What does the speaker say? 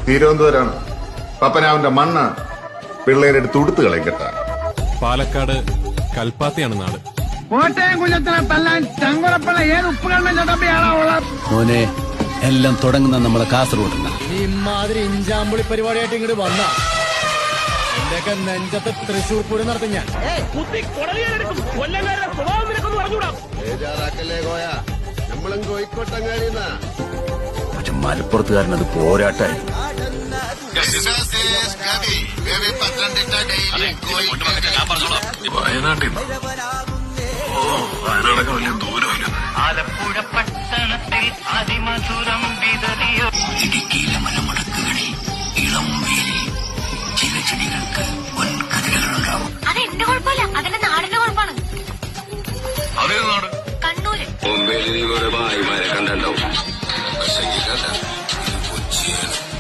തിരുവനന്തപുരമാണ്. പപ്പനാവിന്റെ മണ്ണ് പിള്ളേരെടുത്ത് ഉടുത്ത് കളയിക്കട്ട. പാലക്കാട് കൽപ്പാത്തിയാണ് നാട്. കോട്ടയം കുഞ്ഞത്തിനെ തല്ലാൻ ചങ്കുറപ്പുള്ള ഏത് ഉപ്പുകണ്ണൻ ചട്ടമ്പിയാണോ ഉള്ളത്? മോനെ, എല്ലാം തുടങ്ങുന്ന നമ്മളെ കാസർഗോഡ്. ഈ ഇമാതിരി ഇഞ്ചാമ്പുളി പരിപാടിയായിട്ട് ഇങ്ങോട്ട് വന്ന എന്റെയൊക്കെ നെഞ്ചത്ത് തൃശൂർ പൂരം നടത്തും ഞാൻ. പക്ഷെ മലപ്പുറത്തുകാരനത് പോരാട്ടായി. വയനാട്ടിൽ വയനാടൊക്കെ വലിയ ദൂരമില്ല. ആലപ്പുഴ പട്ടണത്തിൽ അതിമധുരം വിതറിയോ. ഇടുക്കിയിലെ മലമുടക്കുകളിൽ ഇളം വെയിൽ ചില ചെടികൾക്ക് വൻകതിരുകളുണ്ടാവും. അത് എന്റെ കുഴപ്പമില്ല, അതെന്റെ നാടിന്റെ കുഴപ്പമാണ്. അതേ നാട് കണ്ണൂര്. മുംബൈയിൽ ഭായിമാരെ കണ്ട